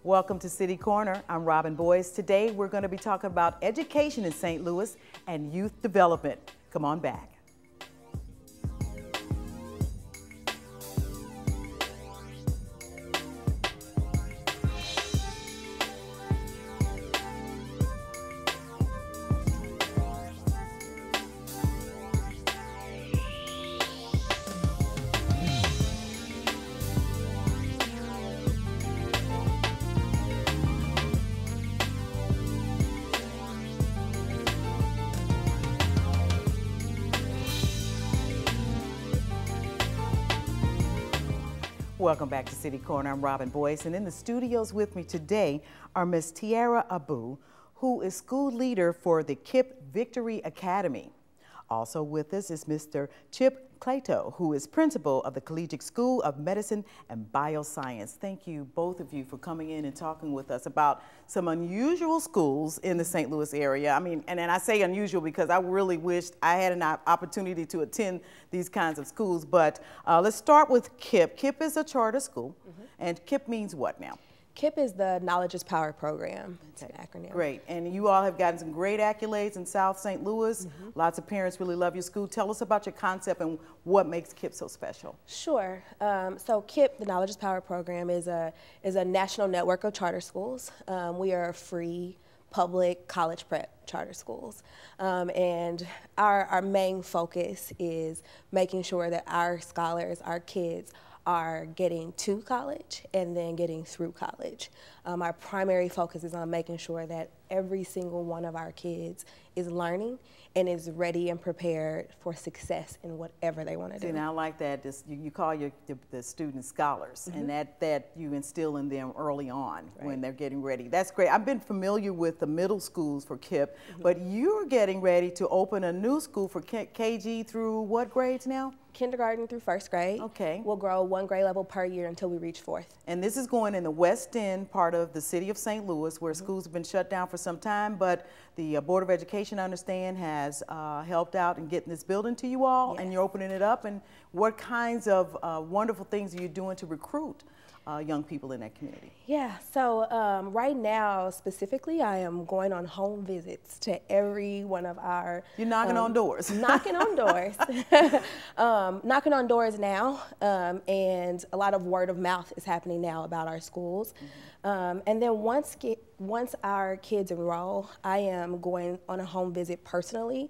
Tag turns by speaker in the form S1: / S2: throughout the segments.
S1: Welcome to City Corner. I'm Robin Boyce. Today we're going to be talking about education in St. Louis and youth development. Come on back. Welcome back to City Corner. I'm Robin Boyce, and in the studios with me today are Ms. Tiara Abu, who is school leader for the KIPP Victory Academy. Also with us is Mr. Chip Clayto, who is principal of the Collegiate School of Medicine and Bioscience. Thank you, both of you, for coming in and talking with us about some unusual schools in the St. Louis area. I mean, and I say unusual because I really wished I had an opportunity to attend these kinds of schools. But let's start with KIPP. KIPP is a charter school, and KIPP means what now?
S2: KIPP is the Knowledge is Power program. It's an acronym.
S1: Great. And you all have gotten some great accolades in South St. Louis. Lots of parents really love your school. Tell us about your concept and what makes KIPP so special.
S2: Sure. So KIPP, the Knowledge is Power program, is a national network of charter schools. We are free public college prep charter schools. And our main focus is making sure that our scholars, our kids, are getting to college and then getting through college. Our primary focus is on making sure that every single one of our kids is learning and is ready and prepared for success in whatever they want to do.
S1: And I like that. You call the students scholars, and that you instill in them early on when they're getting ready. That's great. I've been familiar with the middle schools for KIPP, but you're getting ready to open a new school for KG through what grades now?
S2: Kindergarten through first grade.
S1: Okay.
S2: We'll grow one grade level per year until we reach fourth.
S1: And this is going in the West End part of the city of St. Louis, where schools have been shut down for some time, but the Board of Education, I understand, has helped out in getting this building to you all, and you're opening it up. And what kinds of wonderful things are you doing to recruit young people in that community?
S2: Yeah, so right now specifically, I am going on home visits to every one of our—
S1: You're knocking on doors.
S2: Knocking on doors. Knocking on doors now, and a lot of word of mouth is happening now about our schools. And then once our kids enroll, I am going on a home visit personally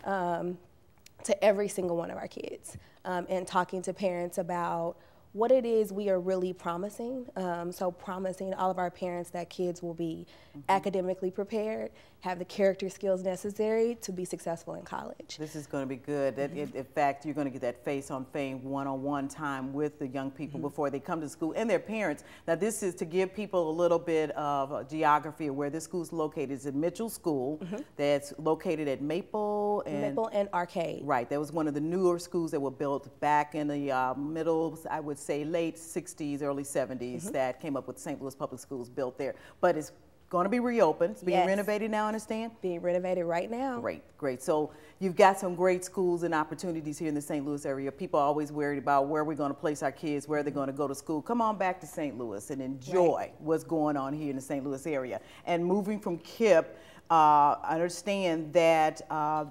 S2: to every single one of our kids, and talking to parents about what it is we are really promising. So promising all of our parents that kids will be academically prepared, have the character skills necessary to be successful in college.
S1: This is going to be good. In fact, you're going to get that face-on-face, one-on-one time with the young people before they come to school and their parents. Now, this is to give people a little bit of geography of where this school is located. It's in Mitchell School, that's located at Maple and
S2: Arcade.
S1: Right. That was one of the newer schools that were built back in the middle, I would say late 60s, early 70s, that came up with St. Louis Public Schools built there. But it's going to be reopened. It's being renovated now, I understand?
S2: Being renovated right now.
S1: Great, great. So you've got some great schools and opportunities here in the St. Louis area. People are always worried about where we're going to place our kids, where they're going to go to school. Come on back to St. Louis and enjoy what's going on here in the St. Louis area. And moving from KIPP, I understand that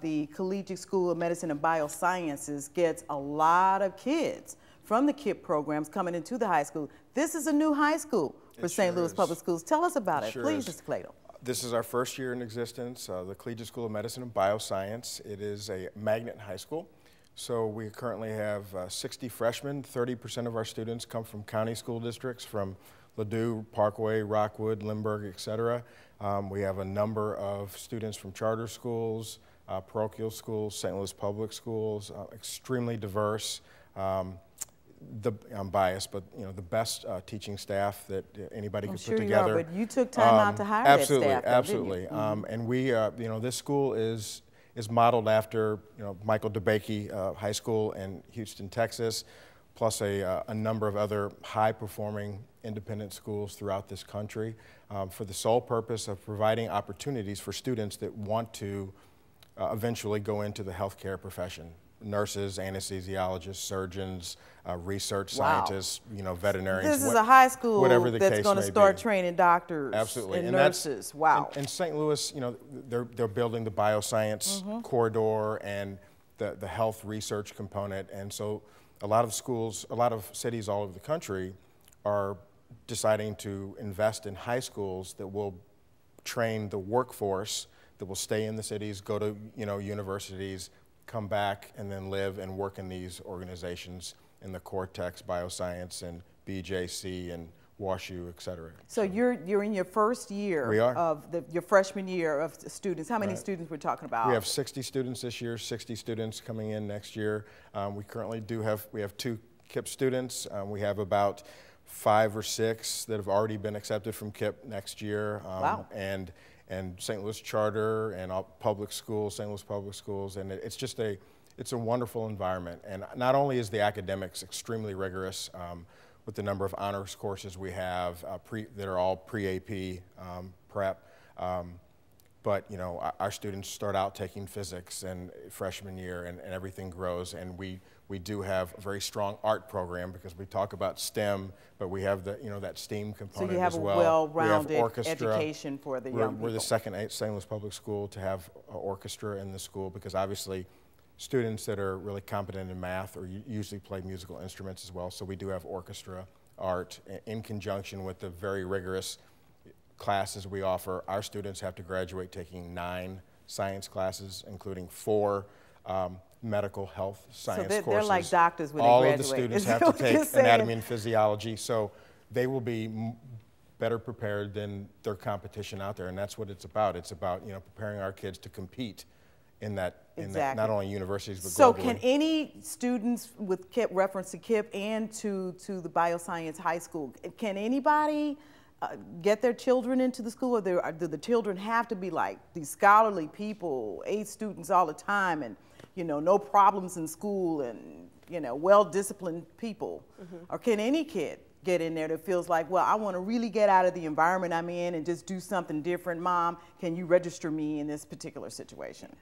S1: the Collegiate School of Medicine and Biosciences gets a lot of kids from the KIPP programs coming into the high school. This is a new high school for St. Louis Public Schools. Tell us about it, please, Mr. Clayton.
S3: This is our first year in existence, the Collegiate School of Medicine and Bioscience. It is a magnet high school. So we currently have 60 freshmen. 30% of our students come from county school districts, from Ladue, Parkway, Rockwood, Lindbergh, et cetera. We have a number of students from charter schools, parochial schools, St. Louis Public Schools, extremely diverse. I'm biased, but the best teaching staff that anybody could put together.
S1: But you took time out to hire that staff,
S3: absolutely. And we, this school is modeled after Michael DeBakey High School in Houston, Texas, plus a number of other high-performing independent schools throughout this country, for the sole purpose of providing opportunities for students that want to eventually go into the healthcare profession. nurses, anesthesiologists, surgeons, research
S1: Wow.
S3: scientists, veterinarians.
S1: This is a high school
S3: whatever the
S1: that's
S3: case
S1: going to
S3: may
S1: start
S3: be.
S1: training doctors
S3: Absolutely.
S1: and nurses. Wow.
S3: And St. Louis, they're building the bioscience corridor and the health research component. And so a lot of schools, a lot of cities all over the country are deciding to invest in high schools that will train the workforce that will stay in the cities, go to universities, come back, and then live and work in these organizations in the Cortex, Bioscience, and BJC, and WashU, et cetera.
S1: So you're in your first year
S3: We are.
S1: of your freshman year of students. How many
S3: Right.
S1: students we're talking about?
S3: We have 60 students this year, 60 students coming in next year. We currently we have 2 KIPP students. We have about 5 or 6 that have already been accepted from KIPP next year.
S1: Wow.
S3: And St. Louis Charter and all public schools, St. Louis Public Schools, and it's a wonderful environment. And not only is the academics extremely rigorous with the number of honors courses we have that are all pre-AP prep, but our students start out taking physics in freshman year, and everything grows. And we do have a very strong art program because we talk about STEM, but we have that STEAM component as well.
S1: So you have a well-rounded education for the young people.
S3: We're the second St. Louis Public School to have an orchestra in the school, because obviously students that are really competent in math usually play musical instruments as well. So we do have orchestra, art, in conjunction with the very rigorous classes we offer. Our students have to graduate taking 9 science classes, including 4 medical health science courses.
S1: So they're like doctors when they
S3: All
S1: graduate.
S3: of the students have to take anatomy and physiology, so they will be better prepared than their competition out there, and that's what it's about. It's about preparing our kids to compete in that not only universities but globally.
S1: So can any students with KIPP, reference to KIPP and to the Bioscience High School, can anybody get their children into the school, or do the children have to be like these scholarly people, A students all the time, and no problems in school, and well-disciplined people? Or can any kid get in there that feels like, well, I want to really get out of the environment I'm in and just do something different? Mom, can you register me in this particular situation?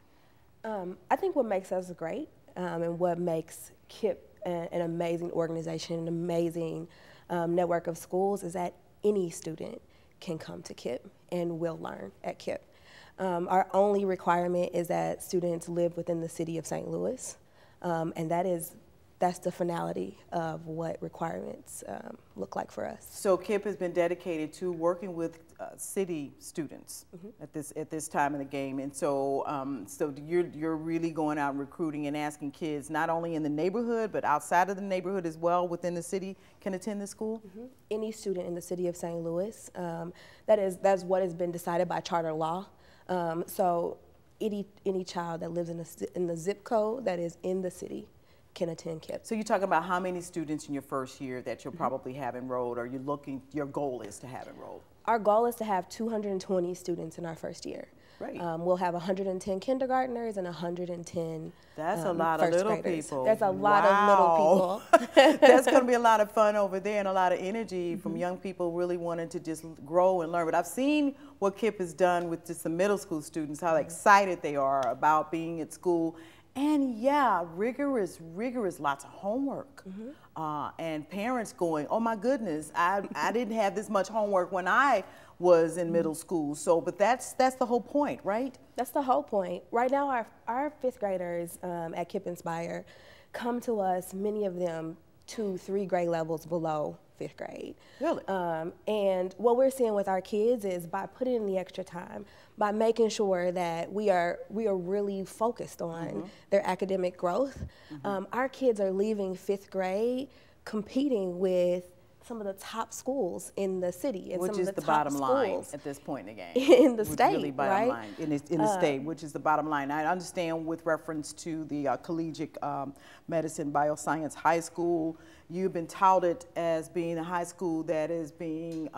S2: I think what makes us great and what makes KIPP an amazing organization, an amazing network of schools, is that any student can come to KIPP and will learn at KIPP. Our only requirement is that students live within the city of St. Louis, and that's the finality of what requirements look like for us.
S1: So KIPP has been dedicated to working with city students at this time in the game, and so so you're really going out and recruiting and asking kids not only in the neighborhood but outside of the neighborhood as well within the city can attend the school.
S2: Any student in the city of St. Louis, that's what has been decided by charter law. So any child that lives in the zip code that is in the city can attend KIPP.
S1: So you're talking about how many students in your first year that you'll probably have enrolled, or your goal is to have enrolled?
S2: Our goal is to have 220 students in our first year.
S1: Right.
S2: We'll have 110 kindergartners and 110
S1: That's a lot of little
S2: graders.
S1: people.
S2: That's a lot of little people.
S1: That's going to be a lot of fun over there, and a lot of energy from young people really wanting to just grow and learn. But I've seen what KIPP has done with just the middle school students, how excited they are about being at school. And yeah, rigorous, lots of homework. And parents going, oh my goodness, I didn't have this much homework when I was in middle school. So, but that's the whole point, right?
S2: That's the whole point. Right now, our 5th graders at KIPP Inspire come to us, many of them 2-3 grade levels below 5th grade.
S1: Really?
S2: And what we're seeing with our kids is by putting in the extra time, by making sure that we are really focused on their academic growth, our kids are leaving 5th grade competing with some of the top schools in the city, and
S1: which
S2: some
S1: is
S2: of the
S1: the
S2: top
S1: bottom line at this point in the game.
S2: In the state,
S1: really bottom
S2: right?
S1: line in the state, which is the bottom line. I understand with reference to the collegiate medicine bioscience high school, you've been touted as being a high school that is being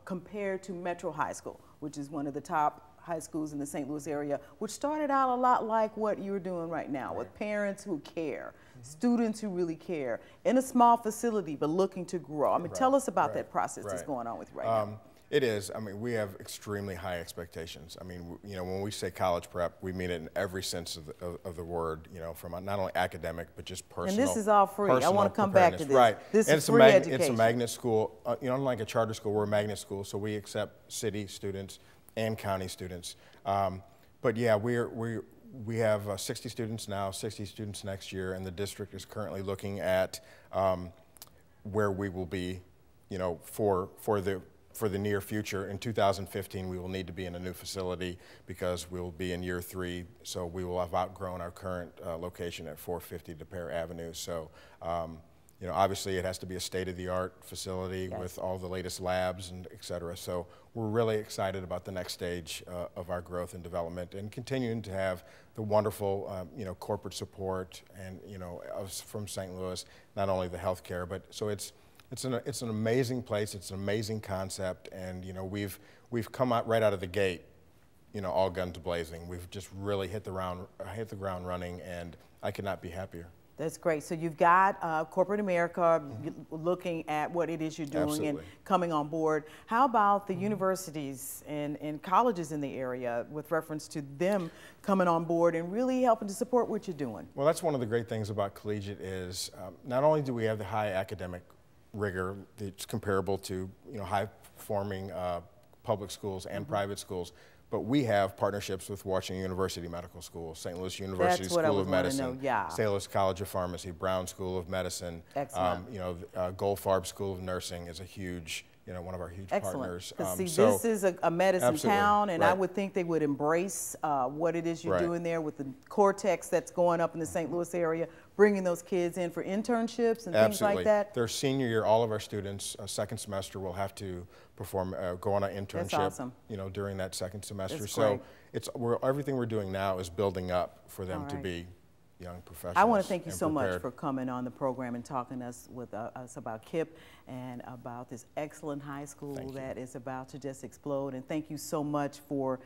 S1: compared to Metro High School, which is one of the top high schools in the St. Louis area, which started out a lot like what you're doing right now, with parents who care, students who really care, in a small facility but looking to grow. I mean, tell us about that process that's going on with you right now.
S3: It is. I mean, we have extremely high expectations. I mean, you know, when we say college prep, we mean it in every sense of the word, you know, from not only academic, but just personal.
S1: And this is all free. I want to come back to this.
S3: Right.
S1: This
S3: and
S1: is free education.
S3: It's a magnet school. You know, unlike a charter school, we're a magnet school, so we accept city students and county students. But yeah, we have 60 students now, 60 students next year, and the district is currently looking at where we will be, you know, for the near future. In 2015, we will need to be in a new facility because we'll be in year 3, so we will have outgrown our current location at 450 DePere Avenue. So, you know, obviously it has to be a state-of-the-art facility with all the latest labs and et cetera. So we're really excited about the next stage of our growth and development, and continuing to have the wonderful, you know, corporate support and, you know, from St. Louis, not only the healthcare, but so it's an amazing place. It's an amazing concept, and you know we've come out right out of the gate, you know, all guns blazing. We've just really hit the ground running, and I could not be happier.
S1: That's great. So you've got corporate America looking at what it is you're doing and coming on board. How about the universities and colleges in the area with reference to them coming on board and really helping to support what you're doing?
S3: Well, that's one of the great things about collegiate is not only do we have the high academic rigor that's comparable to, you know, high-performing public schools and private schools, but we have partnerships with Washington University Medical School, St. Louis University School of Medicine, St. Louis College of Pharmacy, Brown School of Medicine. You know, Goldfarb School of Nursing is a huge, you know, one of our huge partners.
S1: See, this is a medicine town, and I would think they would embrace what it is you're doing there with the Cortex that's going up in the St. Louis area, bringing those kids in for internships and things like that.
S3: Their senior year, all of our students, second semester, will have to perform, go on an internship, you know, during that second semester. So everything we're doing now is building up for them to be young professionals.
S1: I want to thank you so much for coming on the program and talking to us about KIPP and about this excellent high school that is about to just explode. And thank you so much for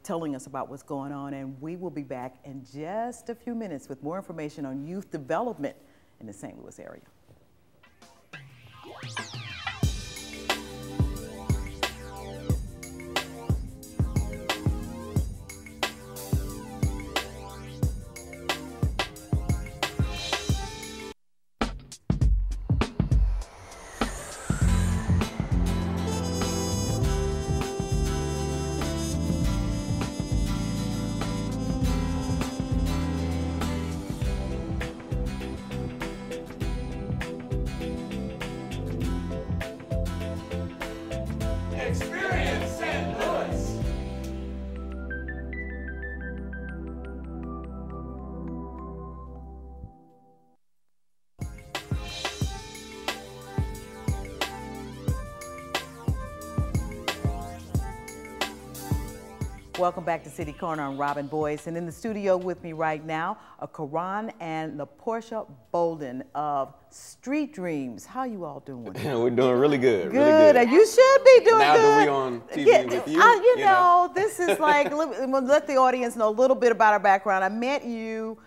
S1: telling us about what's going on. And we will be back in just a few minutes with more information on youth development in the St. Louis area. Welcome back to City Corner. I'm Robin Boyce, and in the studio with me right now are Karan and LaPortia Bolden of Street Dreams. How you all doing?
S4: We're doing really good.
S1: Good.
S4: Really good.
S1: You should be doing
S4: now
S1: good.
S4: Now that we're on TV with you.
S1: You know, this is like, let the audience know a little bit about our background. I met you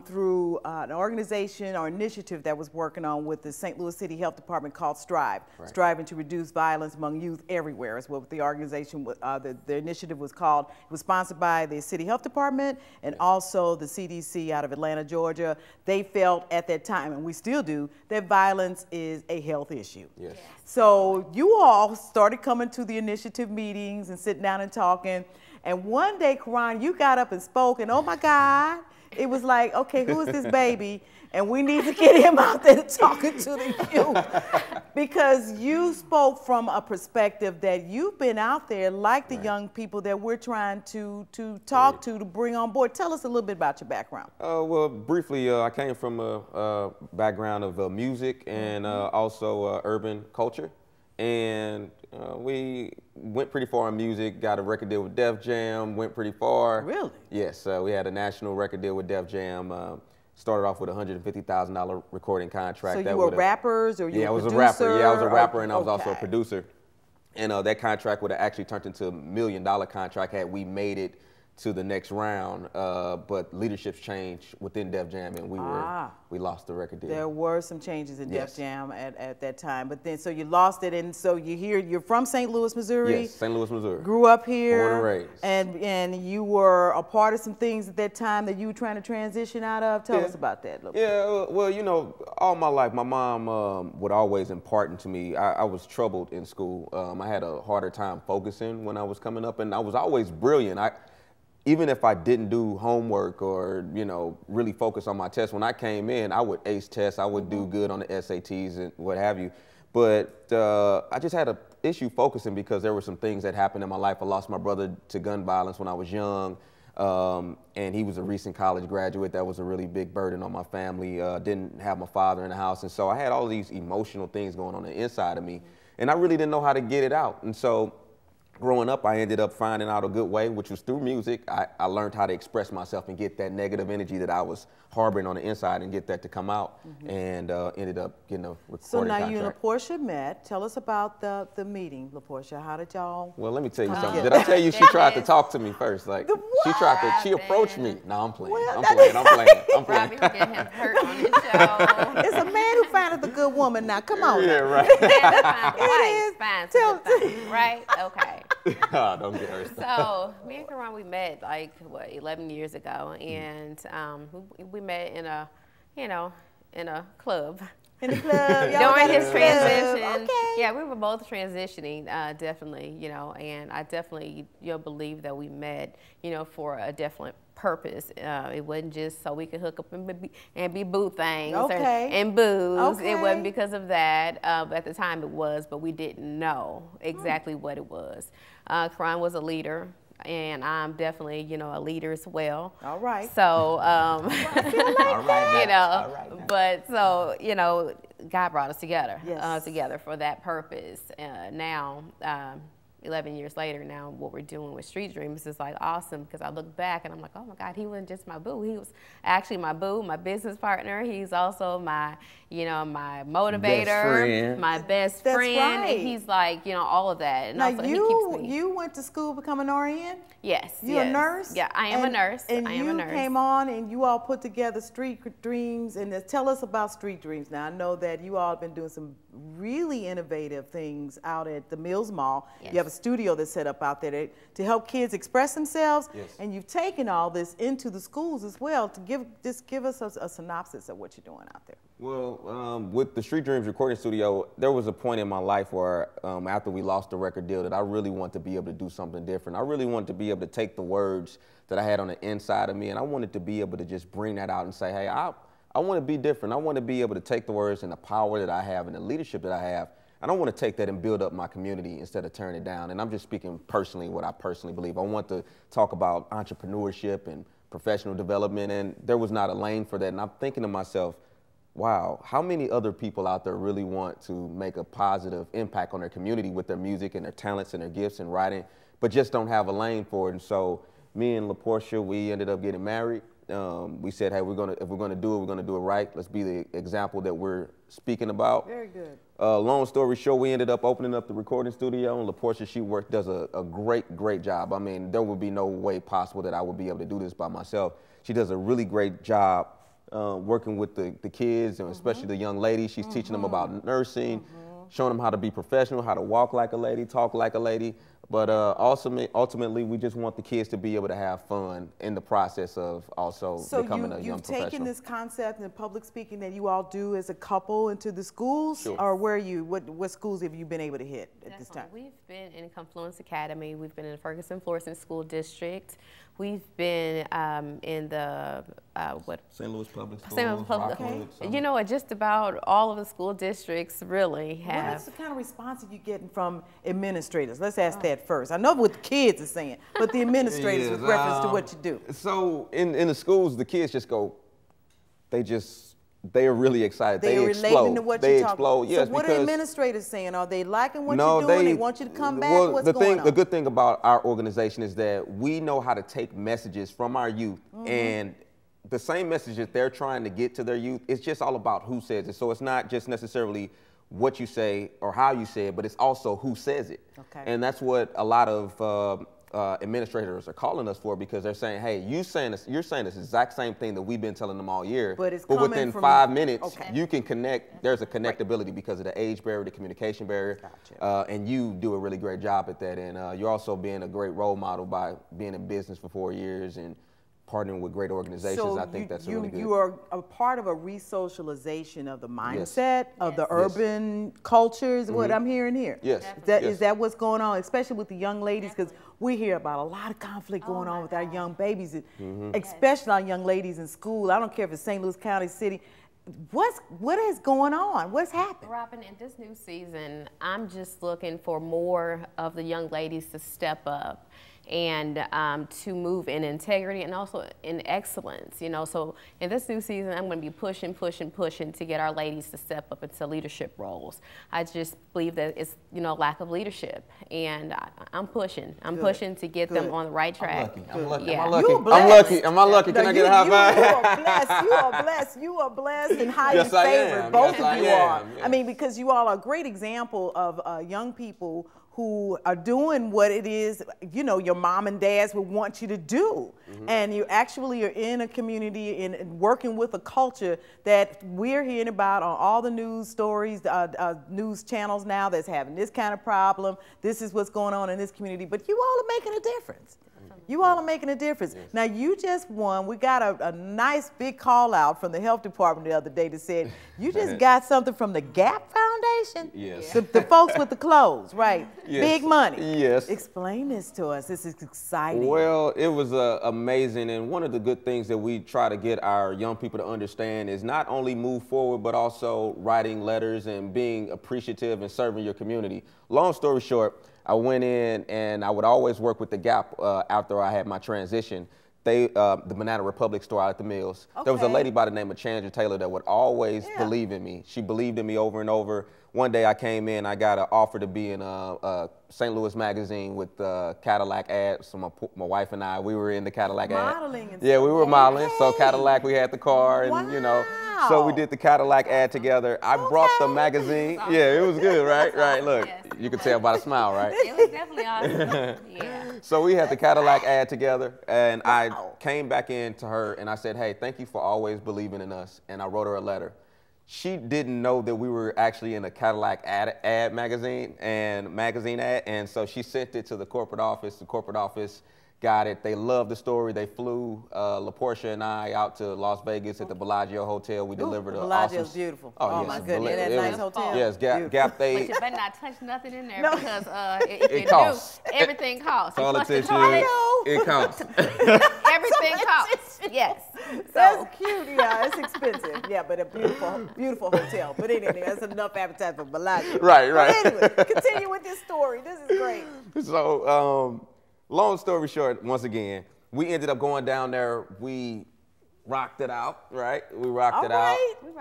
S1: through an organization or initiative that was working on with the St. Louis City Health Department called Strive, striving to reduce violence among youth everywhere is what the organization, the initiative was called. It was sponsored by the City Health Department and also the CDC out of Atlanta, Georgia. They felt at that time, and we still do, that violence is a health issue.
S4: Yes.
S1: So you all started coming to the initiative meetings and sitting down and talking, and one day, Karan, you got up and spoke, and oh my God, it was like, okay, who is this baby? And we need to get him out there talking to the youth. Because you spoke from a perspective that you've been out there like the young people that we're trying to talk to bring on board. Tell us a little bit about your background.
S4: Well, briefly, I came from a background of music and also urban culture. And we went pretty far in music, got a record deal with Def Jam, went pretty far.
S1: Really?
S4: Yes, we had a national record deal with Def Jam. Started off with a $150,000 recording contract.
S1: So you were rappers or you were a producer?
S4: I was a rapper. Yeah, I was a rapper and I was also a producer. And that contract would have actually turned into $1 million contract had we made it to the next round, but leadership's changed within Def Jam, and we lost the record deal.
S1: There were some changes in Def Jam at that time, but then so you lost it, and so you're from St. Louis, Missouri.
S4: Yes, St. Louis, Missouri.
S1: Grew up here.
S4: Born and raised.
S1: And you were a part of some things at that time that you were trying to transition out of. Tell us about that a little bit.
S4: Yeah, well, you know, all my life, my mom would always impart into me. I was troubled in school. I had a harder time focusing when I was coming up, and I was always brilliant. Even if I didn't do homework or, you know, really focus on my tests, when I came in, I would ace tests, I would do good on the SATs and what have you. But I just had an issue focusing because there were some things that happened in my life. I lost my brother to gun violence when I was young, and he was a recent college graduate. That was a really big burden on my family. Didn't have my father in the house, and so I had all these emotional things going on the inside of me, and I really didn't know how to get it out. And so growing up, I ended up finding out a good way, which was through music. I learned how to express myself and get that negative energy that I was harboring on the inside and get that to come out, and ended up getting a recording
S1: So now
S4: contract.
S1: you and LaPortia met. Tell us about the meeting, LaPortia. How did y'all?
S4: Well, let me tell you something. Did I tell you she tried to talk to me first? Like, she approached me. No, I'm playing. I'm playing.
S5: Robbie will get him hurt on his show.
S1: It's a man who found a good woman now. Come on.
S4: Yeah, right.
S5: It is. Fine, right? Okay.
S4: Don't get her
S5: So me and Karan, we met like, what, 11 years ago, and we met in a, you know, in a club.
S1: In the club.
S5: During his transition. Okay. Yeah, we were both transitioning, definitely, you know, and I definitely, you know, believe that we met, you know, for a definite purpose. It wasn't just so we could hook up and be boo things and booze. It wasn't because of that. At the time it was, but we didn't know exactly what it was. Karan was a leader, and I'm definitely, you know, a leader as well.
S1: All right.
S5: So, you know, but so, you know, God brought us together, together for that purpose. Now, 11 years later, now what we're doing with Street Dreams is like awesome, because I look back and I'm like, oh my God, he wasn't just my boo. He was actually my boo, my business partner. He's also my, you know, my motivator, my best friend.
S1: Right.
S5: And he's like, you know, all of that. And
S1: now
S5: also, he keeps me.
S1: You went to school to become an RN?
S5: Yes.
S1: You're a nurse?
S5: Yeah, I am a nurse.
S1: And
S5: I am a nurse.
S1: you came on and you all put together Street Dreams. And tell us about Street Dreams. Now, I know that you all have been doing some really innovative things out at the Mills Mall.
S5: Yes.
S1: You have a studio that's set up out there to help kids express themselves.
S4: Yes.
S1: And you've taken all this into the schools as well. To give us a synopsis of what you're doing out there.
S4: Well, with the Street Dreams recording studio, there was a point in my life where after we lost the record deal that I really wanted to be able to do something different. I really wanted to be able to take the words that I had on the inside of me, and I wanted to be able to just bring that out and say, hey, I want to be different. I want to be able to take the words and the power that I have and the leadership that I have, and I want to take that and build up my community instead of tearing it down. And I'm just speaking personally what I personally believe. I want to talk about entrepreneurship and professional development, and there was not a lane for that. And I'm thinking to myself, wow, how many other people out there really want to make a positive impact on their community with their music and their talents and their gifts and writing, but just don't have a lane for it? And so me and LaPortia, we ended up getting married. We said, hey, if we're gonna do it, we're gonna do it right. Let's be the example that we're speaking about.
S1: Very good.
S4: Long story short, we ended up opening up the recording studio, and LaPortia, she does a great job. I mean, there would be no way possible that I would be able to do this by myself. She does a really great job working with the kids, and especially the young ladies. She's teaching them about nursing, showing them how to be professional, how to walk like a lady, talk like a lady. But ultimately, we just want the kids to be able to have fun in the process of also becoming a young professional.
S1: So you've taken this concept in public speaking that you all do as a couple into the schools?
S4: Sure.
S1: Or where what schools have you been able to hit at this time?
S5: We've been in Confluence Academy. We've been in the Ferguson-Florissant School District. We've been in the
S4: St. Louis Public Schools.
S5: St. Louis Public.
S4: Okay.
S5: You know, just about all of the school districts really have.
S1: What's the kind of response are you getting from administrators? Let's ask that first. I know what the kids are saying, but the administrators with reference to what you do.
S4: So in the schools, the kids just go, they are really excited.
S1: They are relating to what you're talking about.
S4: Yes,
S1: so what are administrators saying? Are they liking what you're doing? They want you to come back? What's going on?
S4: The good thing about our organization is that we know how to take messages from our youth, and the same message that they're trying to get to their youth, it's just all about who says it. So it's not just necessarily what you say or how you say it, but it's also who says it.
S1: Okay.
S4: And that's what a lot of administrators are calling us for, because they're saying, hey, you're saying this exact same thing that we've been telling them all year,
S1: but
S4: within 5 minutes, you can connect. There's a connectability because of the age barrier, the communication barrier, and you do a really great job at that. And you're also being a great role model by being in business for 4 years and partnering with great organizations.
S1: So
S4: I think that's really good.
S1: You are a part of a re-socialization of the mindset of the urban cultures. What I'm hearing here.
S4: Yes.
S1: Is that what's going on, especially with the young ladies? Because we hear about a lot of conflict going on with our young babies, especially our young ladies in school. I don't care if it's St. Louis County, city. What is going on? What's happening?
S5: Robin, in this new season, I'm just looking for more of the young ladies to step up and to move in integrity and also in excellence, you know. So in this new season, I'm going to be pushing to get our ladies to step up into leadership roles. I just believe that it's, you know, lack of leadership, and I'm pushing. I'm pushing to get them on the right track.
S4: I'm lucky.
S5: Yeah.
S4: I'm lucky. Am I lucky? Can I get a high five?
S1: You are blessed. You are blessed. You are blessed and highly favored. Both of you are. I mean, because you all are a great example of young people who are doing what it is, you know, your mom and dads would want you to do. And you actually are in a community and working with a culture that we're hearing about on all the news stories, news channels now that's having this kind of problem. This is what's going on in this community, but you all are making a difference. You all are making a difference. Yes. Now, you just won. We got a nice big call out from the health department the other day that said, you just got something from the Gap Foundation?
S4: Yes.
S1: The folks with the clothes, right?
S4: Yes.
S1: Big money.
S4: Yes.
S1: Explain this to us. This is exciting.
S4: Well, it was amazing. And one of the good things that we try to get our young people to understand is not only move forward, but also writing letters and being appreciative and serving your community. Long story short, I went in and I would always work with the Gap after I had my transition. The Banana Republic store out at the Mills. Okay. There was a lady by the name of Chandra Taylor that would always believe in me. She believed in me over and over. One day I came in, I got an offer to be in a St. Louis magazine with Cadillac ad. So my wife and I, we were in the Cadillac
S1: modeling
S4: ad. Yeah, we were modeling. Hey. So Cadillac, we had the car, and you know. So we did the Cadillac ad together. I brought the magazine. Yeah, it was good, right? Right. Look, you could tell by the smile, right?
S5: It was definitely awesome. Yeah.
S4: So we had the Cadillac ad together, and I came back in to her and I said, hey, thank you for always believing in us. And I wrote her a letter. She didn't know that we were actually in a Cadillac ad magazine, and so she sent it to the corporate office. The corporate office got it. They loved the story. They flew LaPortia and I out to Las Vegas at the Bellagio Hotel. We delivered an awesome.
S1: Bellagio's beautiful.
S4: Oh, yes.
S1: My goodness. That nice hotel.
S4: Yes, Gap.
S5: But you better not touch nothing in there because if you costs. Do, everything costs.
S4: Politicians, it costs.
S5: Everything costs. Yes.
S1: That's cute. Yeah, it's expensive. Yeah, but a beautiful hotel. But anyway, that's enough appetite for Bellagio.
S4: Right.
S1: But anyway, continue with this story. This is great.
S4: So, long story short, once again, we ended up going down there. We rocked it out, right? We rocked it out.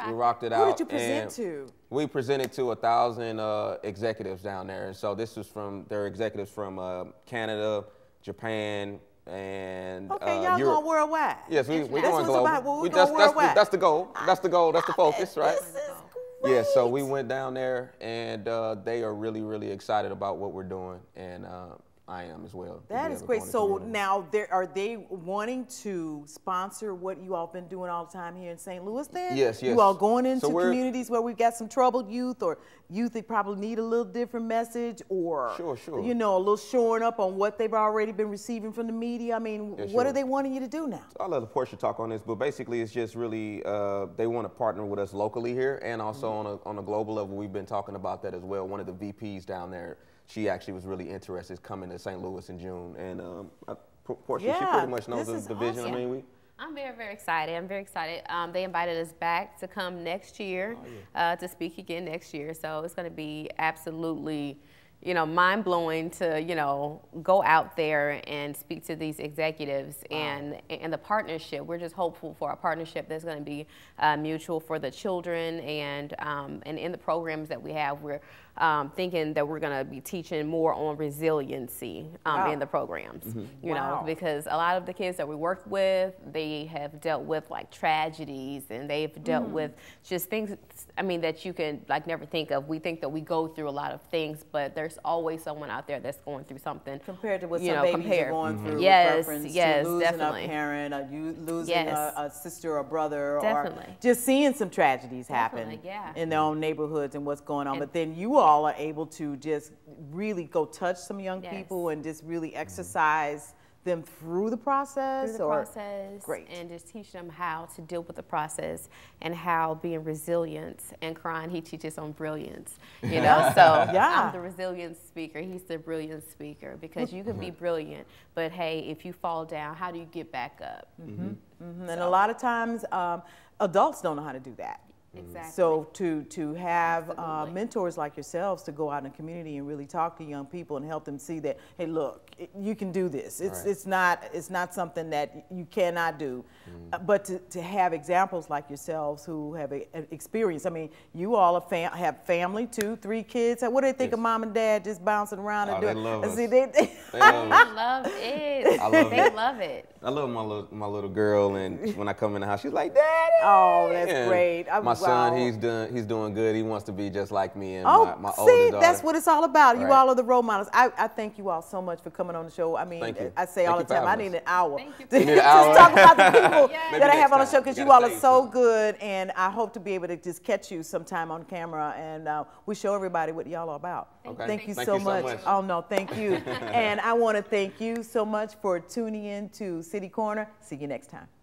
S4: We rocked it out.
S1: Who did you present to?
S4: We presented to 1,000 executives down there. And so this was their executives from Canada, Japan, and
S1: y'all
S4: Europe.
S1: going worldwide.
S4: Yes, we're going global.
S1: Worldwide.
S4: That's the goal. That's the goal. That's the focus, right?
S1: This is great.
S4: Yeah, so we went down there, and they are really, really excited about what we're doing, and I am as well.
S1: That is great. So now, are they wanting to sponsor what you all been doing all the time here in St. Louis then?
S4: Yes.
S1: You all going into communities where we've got some troubled youth or youth that probably need a little different message or,
S4: sure.
S1: you know, a little shoring up on what they've already been receiving from the media? I mean, what are they wanting you to do now?
S4: So I'll let LaPortia talk on this, but basically it's just really, they want to partner with us locally here and also on a global level. We've been talking about that as well. One of the VPs down there, she actually was really interested coming to St. Louis in June, and Portia, she pretty much knows the vision.
S1: Awesome.
S4: I mean,
S5: I'm very excited. I'm very excited. They invited us back to come next year to speak again next year. So it's going to be absolutely, you know, mind-blowing to, you know, go out there and speak to these executives and the partnership. We're just hopeful for a partnership that's going to be mutual for the children and in the programs that we have. We're thinking that we're going to be teaching more on resiliency in the programs, you know, because a lot of the kids that we work with, they have dealt with like tragedies, and they've dealt with just things, I mean, that you can like never think of. We think that we go through a lot of things, but there's always someone out there that's going through something.
S1: Compared to what
S5: you
S1: some
S5: know,
S1: babies are going through,
S5: yes,
S1: with reference
S5: yes,
S1: to losing
S5: definitely.
S1: a parent, or you losing
S5: Yes.
S1: a sister or brother,
S5: Definitely.
S1: or just seeing some tragedies happen
S5: Definitely, yeah.
S1: in their own neighborhoods and what's going on. But then you all are able to just really go touch some young
S5: Yes.
S1: people and just really exercise them through the process. Great.
S5: And just teach them how to deal with the process, and how being resilient. And Karan, he teaches on brilliance, you know. So
S1: Yeah.
S5: I'm the resilience speaker, he's the brilliance speaker, because you can be brilliant, but hey, if you fall down, how do you get back up?
S1: And a lot of times adults don't know how to do that.
S5: Exactly.
S1: So to have
S5: Absolutely.
S1: mentors like yourselves to go out in the community and really talk to young people and help them see that, hey, look, you can do this. It's not something that you cannot do. But to have examples like yourselves who have an experience. I mean, you all have family, 2, 3 kids. What do they think of mom and dad just bouncing around and doing?
S4: They love us.
S1: See,
S4: They love us.
S5: Love it. They love it.
S4: I love my little girl, and when I come in the house, she's like, "Daddy!"
S1: Oh, that's
S4: And
S1: great.
S4: My son, he's doing good. He wants to be just like me, and
S1: Oh,
S4: my
S1: see,
S4: older daughter.
S1: that's what it's all about. You
S4: Right.
S1: all are the role models. I thank you all so much for coming on the show. I mean,
S4: Thank you.
S1: I say
S4: Thank
S1: all
S4: you
S1: the
S4: for
S1: time, I
S4: having
S1: need
S4: us.
S1: an hour
S5: Thank you.
S1: to
S4: You need an
S1: just
S4: hour?
S1: talk about the people
S4: Maybe
S1: that I
S4: next
S1: have on the
S4: time.
S1: show, because
S4: We
S1: you
S4: gotta
S1: all are
S4: save
S1: so
S4: some.
S1: good, and I hope to be able to just catch you sometime on camera, and we show everybody what y'all are about.
S4: Okay.
S1: Thank you
S4: Thank
S1: so
S4: you so
S1: much.
S4: much.
S1: Oh, no, thank you. And I want to thank you so much for tuning in to City Corner. See you next time.